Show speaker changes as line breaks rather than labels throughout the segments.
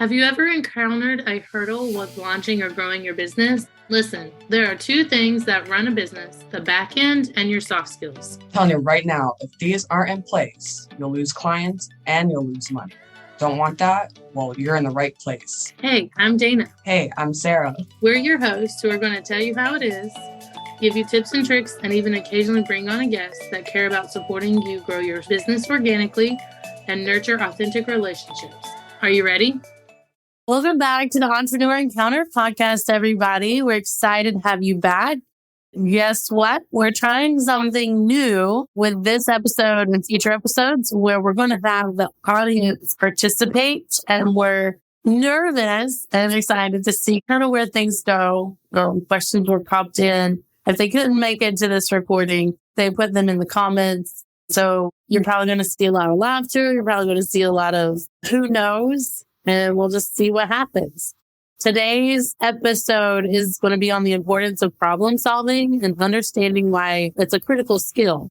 Have you ever encountered a hurdle with launching or growing your business? Listen, there are two things that run a business, the back end and your soft skills.
I'm telling you right now, if these aren't in place, you'll lose clients and you'll lose money. Don't want that? Well, you're in the right place.
Hey, I'm Dana.
Hey, I'm Sarah.
We're your hosts who are going to tell you how it is, give you tips and tricks, and even occasionally bring on a guest that care about supporting you grow your business organically and nurture authentic relationships. Are you ready?
Welcome back to the Entrepreneur Encounter podcast, everybody. We're excited to have you back. Guess what? We're trying something new with this episode and future episodes where we're going to have the audience participate, and we're nervous and excited to see kind of where things go. Questions were popped in. If they couldn't make it to this recording, they put them in the comments. So you're probably going to see a lot of laughter. You're probably going to see a lot of who knows. And we'll just see what happens. Today's episode is going to be on the importance of problem solving and understanding why it's a critical skill.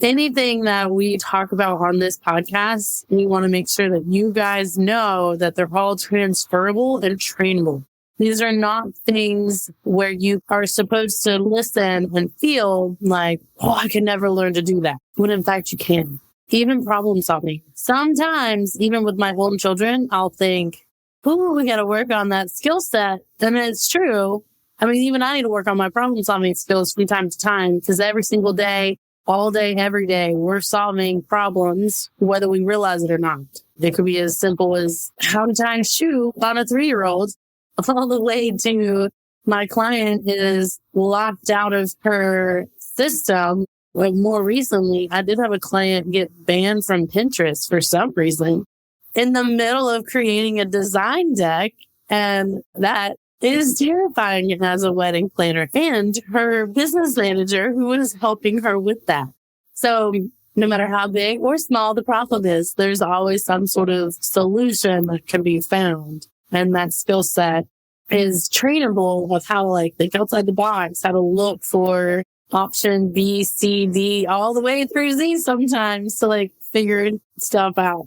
Anything that we talk about on this podcast, we want to make sure that you guys know that they're all transferable and trainable. These are not things where you are supposed to listen and feel like, oh, I can never learn to do that. When in fact you can. Even problem solving. Sometimes, even with my own children, I'll think, oh, we got to work on that skill set. And it's true. I mean, even I need to work on my problem solving skills from time to time because every single day, all day, every day, we're solving problems, whether we realize it or not. It could be as simple as how to tie a shoe on a 3-year-old, all the way to my client is locked out of her system. Like more recently, I did have a client get banned from Pinterest for some reason in the middle of creating a design deck. And that is terrifying as a wedding planner and her business manager who was helping her with that. So no matter how big or small the problem is, there's always some sort of solution that can be found. And that skill set is trainable with how to think outside the box, how to look for option B, C, D, all the way through Z sometimes to figure stuff out.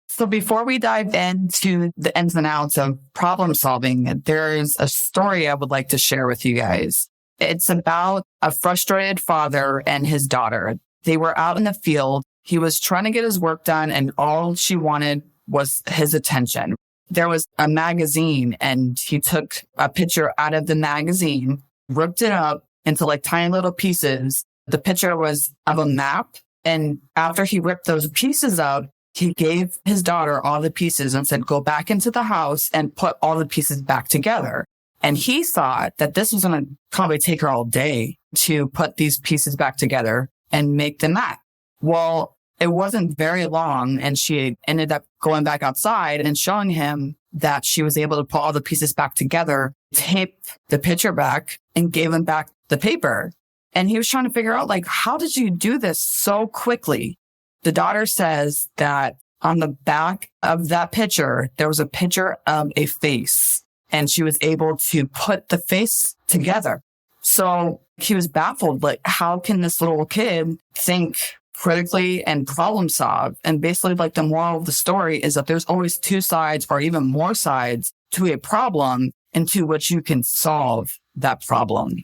So before we dive into the ins and outs of problem solving, there's a story I would like to share with you guys. It's about a frustrated father and his daughter. They were out in the field. He was trying to get his work done and all she wanted was his attention. There was a magazine and he took a picture out of the magazine, ripped it up into tiny little pieces. The picture was of a map. And after he ripped those pieces out, he gave his daughter all the pieces and said, go back into the house and put all the pieces back together. And he thought that this was going to probably take her all day to put these pieces back together and make the map. Well, it wasn't very long. And she ended up going back outside and showing him that she was able to put all the pieces back together, tape the picture back, and gave him back the paper. And he was trying to figure out, how did you do this so quickly? The daughter says that on the back of that picture, there was a picture of a face, and she was able to put the face together. So he was baffled, how can this little kid think critically and problem solve? And basically, the moral of the story is that there's always two sides or even more sides to a problem into which you can solve that problem.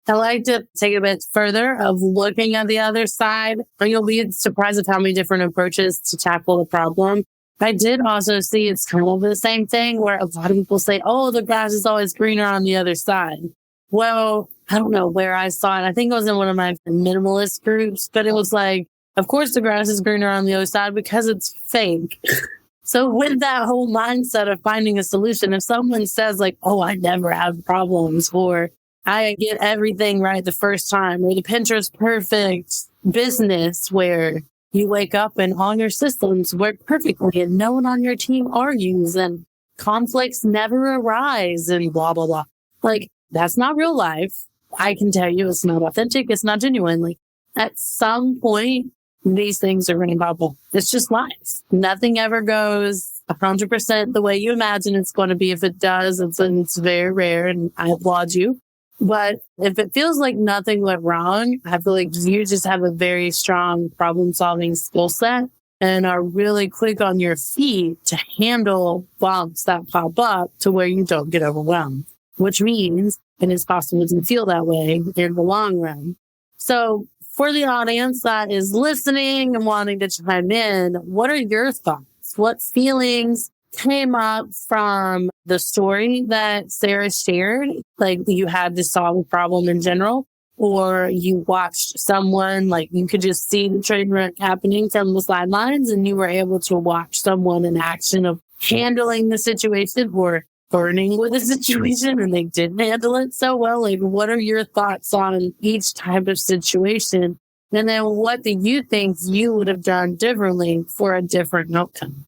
I like to take it a bit further of looking at the other side. You'll be surprised at how many different approaches to tackle the problem. I did also see it's kind of the same thing where a lot of people say, oh, the grass is always greener on the other side. Well, I don't know where I saw it. I think it was in one of my minimalist groups, but it was of course the grass is greener on the other side because it's fake. So with that whole mindset of finding a solution, if someone says oh, I never have problems, or I get everything right the first time, or the Pinterest perfect business where you wake up and all your systems work perfectly and no one on your team argues and conflicts never arise and blah, blah, blah. That's not real life. I can tell you it's not authentic. It's not genuine. At some point, these things are going to bubble. It's just life. Nothing ever goes 100% the way you imagine it's going to be. If it does, it's very rare, and I applaud you. But if it feels like nothing went wrong, I feel like you just have a very strong problem-solving skill set. and are really quick on your feet to handle bumps that pop up to where you don't get overwhelmed, which means it is possible to feel that way in the long run. So for the audience that is listening and wanting to chime in, what are your thoughts? What feelings came up from the story that Sarah shared? Like you had to solve a problem in general, or you watched someone, like you could just see the train wreck happening from the sidelines and you were able to watch someone in action of handling the situation or burning with the situation and they didn't handle it so well. Like, what are your thoughts on each type of situation? And then what do you think you would have done differently for a different outcome?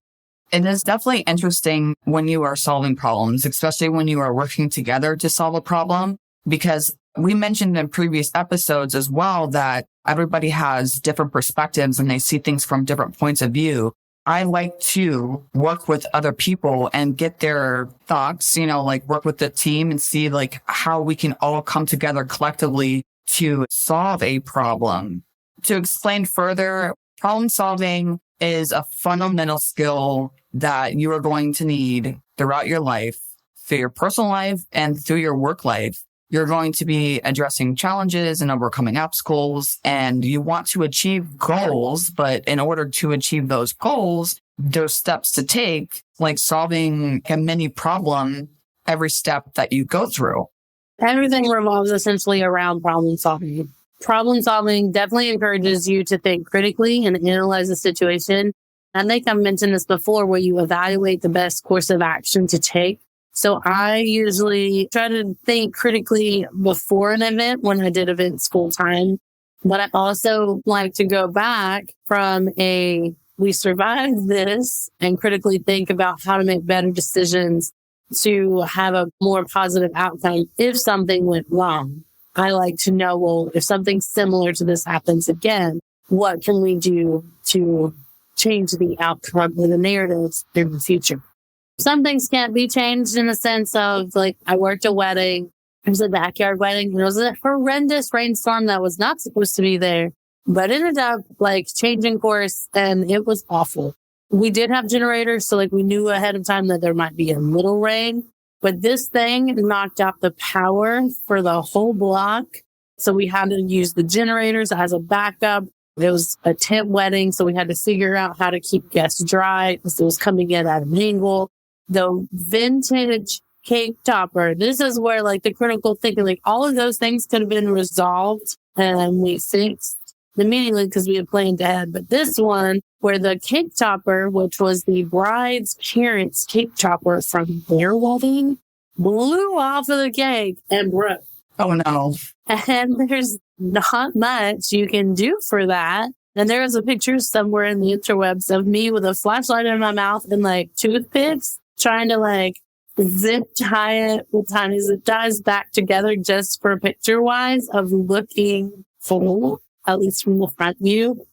It is definitely interesting when you are solving problems, especially when you are working together to solve a problem, because we mentioned in previous episodes as well that everybody has different perspectives and they see things from different points of view. I like to work with other people and get their thoughts, like work with the team and see like how we can all come together collectively to solve a problem. To explain further, problem solving is a fundamental skill that you are going to need throughout your life, through your personal life and through your work life. You're going to be addressing challenges and overcoming obstacles, and you want to achieve goals. But in order to achieve those goals, there's steps to take, like solving a mini problem every step that you go through.
Everything revolves essentially around problem solving. Problem solving definitely encourages you to think critically and analyze the situation. I think I've mentioned this before, where you evaluate the best course of action to take. So I usually try to think critically before an event when I did events full time. But I also like to go back from we survived this and critically think about how to make better decisions to have a more positive outcome if something went wrong. I like to know, well, if something similar to this happens again, what can we do to change the outcome or the narratives in the future? Some things can't be changed in the sense of, like, I worked a wedding. It was a backyard wedding. And it was a horrendous rainstorm that was not supposed to be there, but ended up like changing course, and it was awful. We did have generators, so like we knew ahead of time that there might be a little rain, but this thing knocked out the power for the whole block. So we had to use the generators as a backup. It was a tent wedding, so we had to figure out how to keep guests dry because it was coming in at an angle. The vintage cake topper, this is where like the critical thinking, like all of those things could have been resolved and we fixed immediately because we had planned ahead. But this one, where the cake topper, which was the bride's parents' cake topper from their wedding, blew off of the cake and broke.
Oh no.
And there's not much you can do for that. And there was a picture somewhere in the interwebs of me with a flashlight in my mouth and like toothpicks trying to like zip tie it with tiny zip ties back together just for picture wise of looking full, at least from the front view.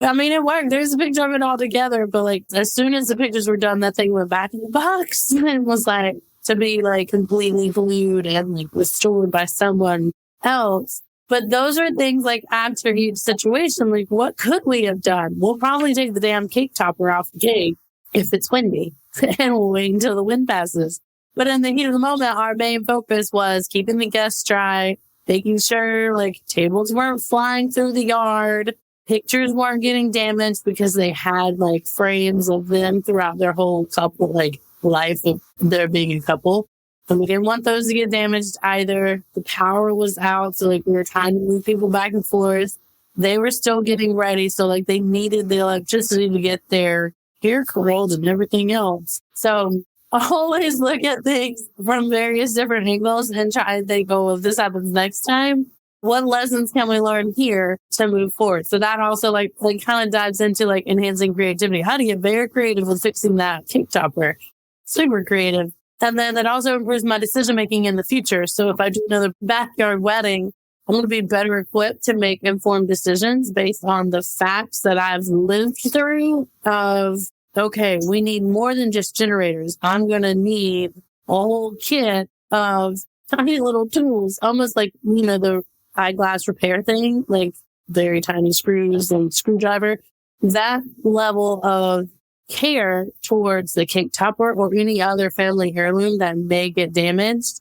I mean, it worked. There's a picture of it all together, but like as soon as the pictures were done, that thing went back in the box and was like to be like completely glued and like restored by someone else. But those are things like after each situation, like what could we have done? We'll probably take the damn cake topper off the cake if it's windy and we'll wait until the wind passes. But in the heat of the moment, our main focus was keeping the guests dry, making sure like tables weren't flying through the yard, pictures weren't getting damaged because they had like frames of them throughout their whole couple, like life of there being a couple. And we didn't want those to get damaged either. The power was out, so like we were trying to move people back and forth. They were still getting ready, so like they needed the electricity to get their hair curled and everything else. So always look at things from various different angles and try to think, oh, if this happens next time, what lessons can we learn here to move forward? So that also like kind of dives into like enhancing creativity. How to get very creative with fixing that cake topper. Super creative. And then that also improves my decision making in the future. So if I do another backyard wedding, I'm going to be better equipped to make informed decisions based on the facts that I've lived through of, okay, we need more than just generators. I'm going to need a whole kit of tiny little tools, almost like, the eyeglass repair thing, like very tiny screws and screwdriver. that level of care towards the cake topper or any other family heirloom that may get damaged,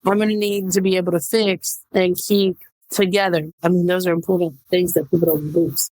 I'm going to need to be able to fix and keep together. I mean, those are important things that people don't lose.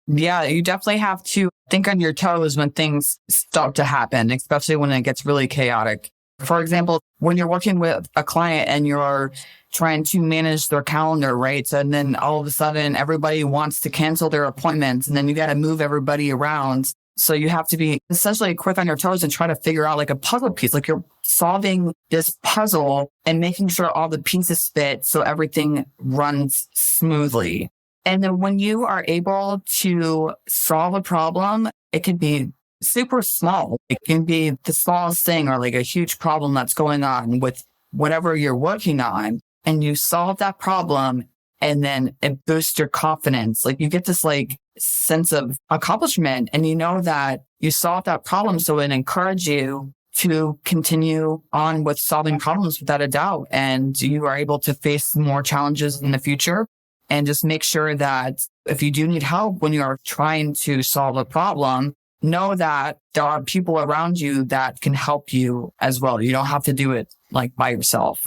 Yeah, you definitely have to think on your toes when things start to happen, especially when it gets really chaotic. For example, when you're working with a client and you're trying to manage their calendar, right? And then all of a sudden everybody wants to cancel their appointments and then you got to move everybody around. So you have to be essentially quick on your toes and try to figure out like a puzzle piece, like you're solving this puzzle and making sure all the pieces fit so everything runs smoothly. And then when you are able to solve a problem, it can be super small. It can be the smallest thing or like a huge problem that's going on with whatever you're working on. And you solve that problem and then it boosts your confidence. Like you get this like sense of accomplishment and you know that you solved that problem. So it encourages you to continue on with solving problems without a doubt. And you are able to face more challenges in the future. And just make sure that if you do need help when you are trying to solve a problem, know that there are people around you that can help you as well. You don't have to do it like by yourself.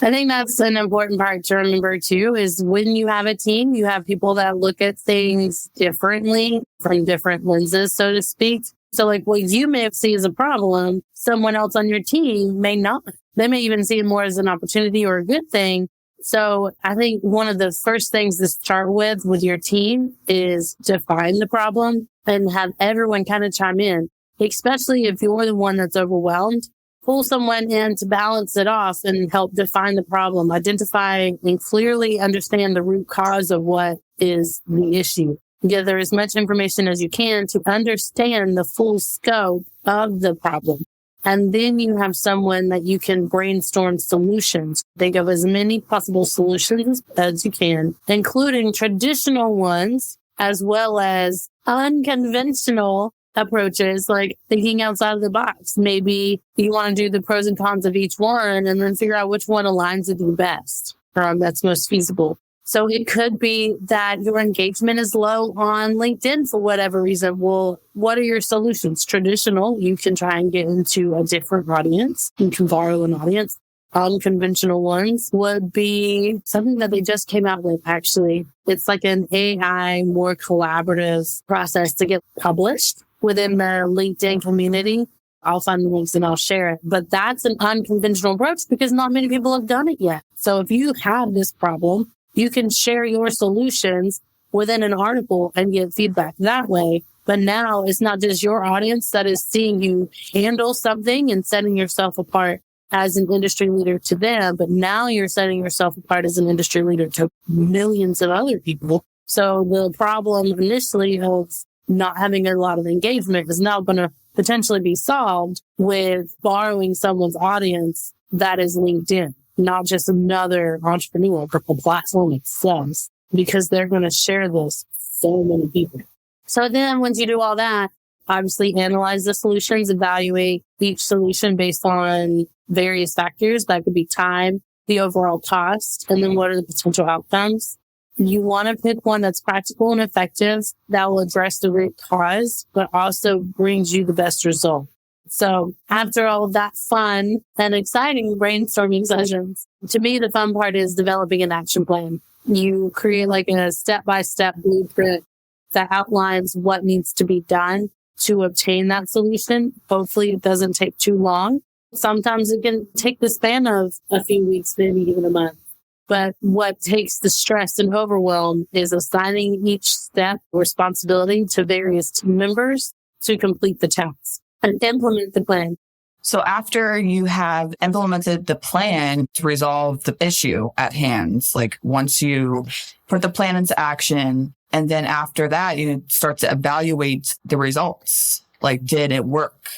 I think that's an important part to remember too, is when you have a team, you have people that look at things differently from different lenses, so to speak. So like what you may see as a problem, someone else on your team may not. They may even see it more as an opportunity or a good thing. So I think one of the first things to start with your team is define the problem and have everyone kind of chime in, especially if you're the one that's overwhelmed. Pull someone in to balance it off and help define the problem, identify and clearly understand the root cause of what is the issue. Gather as much information as you can to understand the full scope of the problem. And then you have someone that you can brainstorm solutions. Think of as many possible solutions as you can, including traditional ones as well as unconventional approaches, like thinking outside of the box. Maybe you want to do the pros and cons of each one and then figure out which one aligns with you best or that's most feasible. So it could be that your engagement is low on LinkedIn for whatever reason. Well, what are your solutions? Traditional, you can try and get into a different audience. You can borrow an audience. Unconventional ones would be something that they just came out with, actually. It's like an AI, more collaborative process to get published within the LinkedIn community. I'll find the links and I'll share it. But that's an unconventional approach because not many people have done it yet. So if you have this problem, you can share your solutions within an article and get feedback that way. But now it's not just your audience that is seeing you handle something and setting yourself apart as an industry leader to them, but now you're setting yourself apart as an industry leader to millions of other people. So the problem initially of not having a lot of engagement is now going to potentially be solved with borrowing someone's audience that is LinkedIn. Not just another entrepreneur platform itself, because they're going to share this with so many people. So then once you do all that, obviously analyze the solutions, evaluate each solution based on various factors. That could be time, the overall cost, and then what are the potential outcomes. You want to pick one that's practical and effective that will address the root cause, but also brings you the best result. So after all of that fun and exciting brainstorming sessions, to me, the fun part is developing an action plan. You create like a step-by-step blueprint that outlines what needs to be done to obtain that solution. Hopefully it doesn't take too long. Sometimes it can take the span of a few weeks, maybe even a month. But what takes the stress and overwhelm is assigning each step responsibility to various team members to complete the task and implement the plan.
So after you have implemented the plan to resolve the issue at hand, like once you put the plan into action, and then after that, you start to evaluate the results. Like, did it work?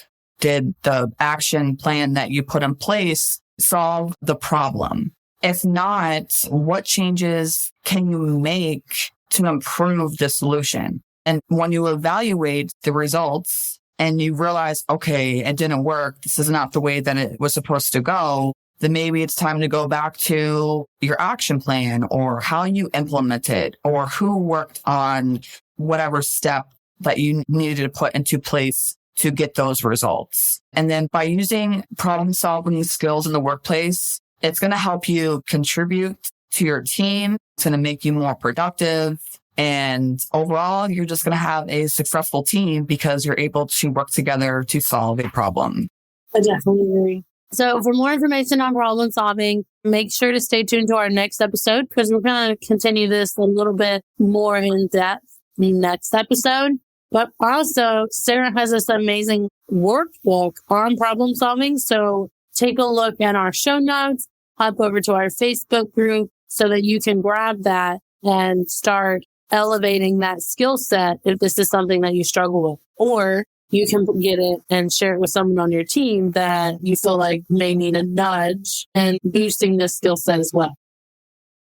Did the action plan that you put in place solve the problem? If not, what changes can you make to improve the solution? And when you evaluate the results and you realize, okay, it didn't work, this is not the way that it was supposed to go, then maybe it's time to go back to your action plan or how you implement it or who worked on whatever step that you needed to put into place to get those results. And then by using problem solving skills in the workplace, it's going to help you contribute to your team. It's going to make you more productive. And overall, you're just going to have a successful team because you're able to work together to solve a problem.
I definitely agree. So for more information on problem solving, make sure to stay tuned to our next episode because we're going to continue this a little bit more in depth next episode. But also, Sarah has this amazing workbook on problem solving. So take a look at our show notes, hop over to our Facebook group so that you can grab that and start elevating that skill set if this is something that you struggle with. Or you can get it and share it with someone on your team that you feel like may need a nudge and boosting this skill set as well.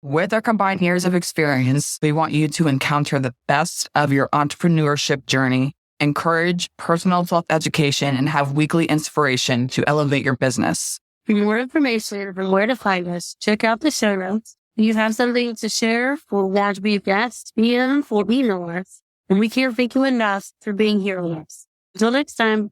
With our combined years of experience, we want you to encounter the best of your entrepreneurship journey, encourage personal self-education, and have weekly inspiration to elevate your business.
For more information on where to find us, check out the show notes. If you have something to share or want to be a guest, DM or email us. And we can't thank you enough for being here with us. Until next time.